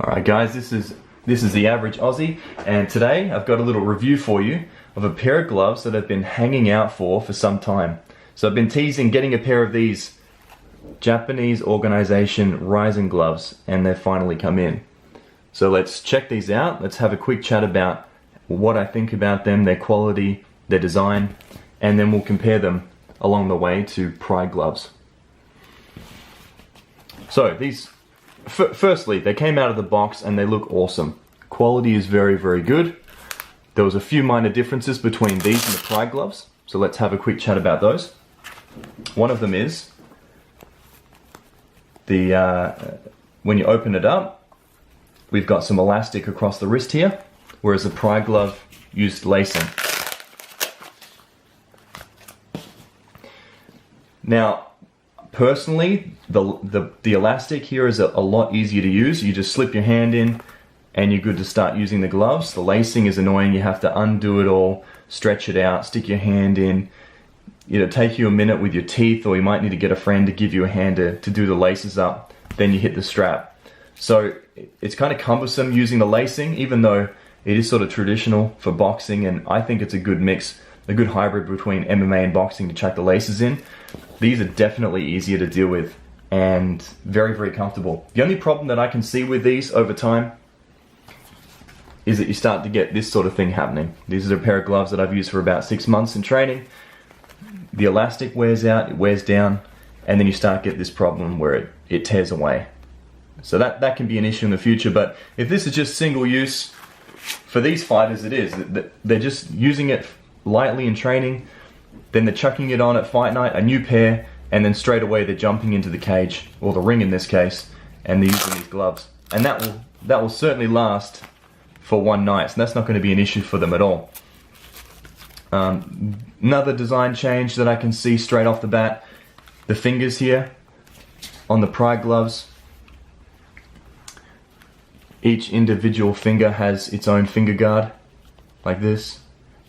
Alright guys, this is the average Aussie, and today I've got a little review for you of a pair of gloves that I've been hanging out for some time. So I've been teasing getting a pair of these Japanese organization Rizin gloves, and they've finally come in. So let's check these out. Let's have a quick chat about what I think about them, their quality, their design, and then we'll compare them along the way to Pride gloves. So these, firstly, they came out of the box and they look awesome. Quality is very, very good. There was a few minor differences between these and the Pride gloves, so let's have a quick chat about those. One of them is when you open it up, we've got some elastic across the wrist here, whereas the Pride glove used lacing. Now, personally, the elastic here is a lot easier to use. You just slip your hand in and you're good to start using the gloves. The lacing is annoying. You have to undo it all, stretch it out, stick your hand in. It'll take you a minute with your teeth, or you might need to get a friend to give you a hand to do the laces up. Then you hit the strap. So it's kind of cumbersome using the lacing, even though it is sort of traditional for boxing, and I think it's a good mix, a good hybrid between MMA and boxing to chuck the laces in. These are definitely easier to deal with and very, very comfortable. The only problem that I can see with these over time is that you start to get this sort of thing happening. These are a pair of gloves that I've used for about 6 months in training. The elastic wears out, it wears down, and then you start to get this problem where it tears away. So that can be an issue in the future, but if this is just single use, for these fighters it is. They're just using it lightly in training, then they're chucking it on at fight night, a new pair, and then straight away they're jumping into the cage, or the ring in this case, and they're using these gloves. And that will certainly last for one night, so that's not going to be an issue for them at all. Another design change that I can see straight off the bat, the fingers here on the Pride gloves. Each individual finger has its own finger guard, like this.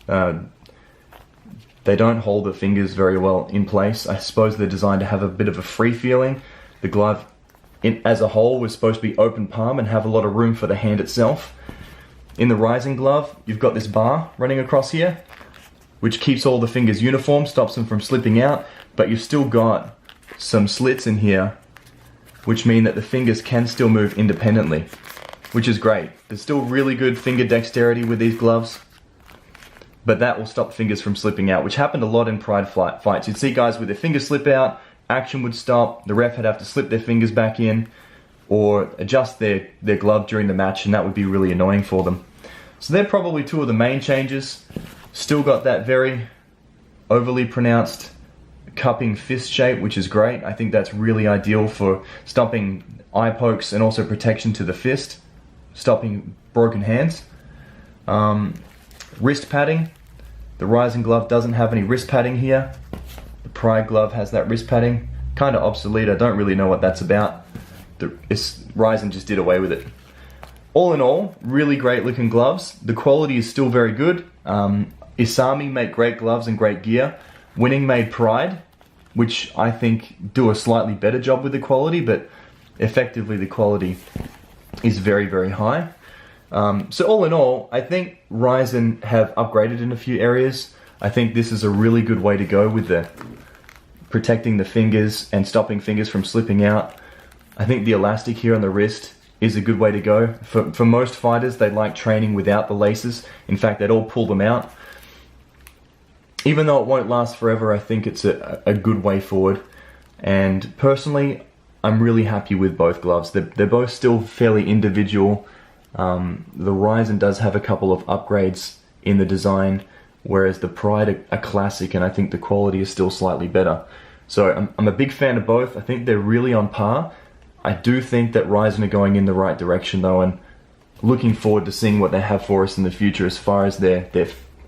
They don't hold the fingers very well in place. I suppose they're designed to have a bit of a free feeling. The glove as a whole was supposed to be open palm and have a lot of room for the hand itself. In the Rizin glove, you've got this bar running across here, which keeps all the fingers uniform, stops them from slipping out, but you've still got some slits in here, which mean that the fingers can still move independently, which is great. There's still really good finger dexterity with these gloves, but that will stop fingers from slipping out, which happened a lot in Pride fights. You'd see guys with their fingers slip out, action would stop, the ref would have to slip their fingers back in, or adjust their glove during the match, and that would be really annoying for them. So they're probably two of the main changes. Still got that very overly pronounced cupping fist shape, which is great. I think that's really ideal for stopping eye pokes and also protection to the fist, stopping broken hands. Wrist padding. The Rizin glove doesn't have any wrist padding here. The Pride glove has that wrist padding. Kind of obsolete, I don't really know what that's about. Rizin just did away with it. All in all, really great looking gloves. The quality is still very good. Isami make great gloves and great gear. Winning made Pride, which I think do a slightly better job with the quality, but effectively the quality is very, very high. So all in all, I think Rizin have upgraded in a few areas. I think this is a really good way to go with the protecting the fingers and stopping fingers from slipping out. I think the elastic here on the wrist is a good way to go. For most fighters, they like training without the laces. In fact, they'd all pull them out. Even though it won't last forever, I think it's a good way forward. And personally, I'm really happy with both gloves. They're both still fairly individual. The Rizin does have a couple of upgrades in the design, whereas the Pride are classic, and I think the quality is still slightly better. So I'm a big fan of both. I think they're really on par. I do think that Rizin are going in the right direction though, and looking forward to seeing what they have for us in the future as far as their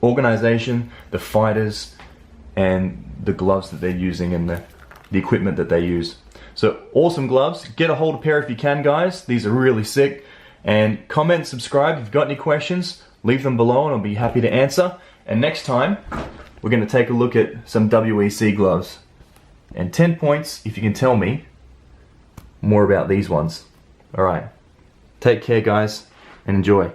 organization, the fighters, and the gloves that they're using and the equipment that they use. So awesome gloves. Get a hold of a pair if you can, guys. These are really sick. And comment, subscribe if you've got any questions. Leave them below and I'll be happy to answer. And next time, we're going to take a look at some WEC gloves. And 10 points if you can tell me more about these ones. Alright, Take care, guys, and enjoy.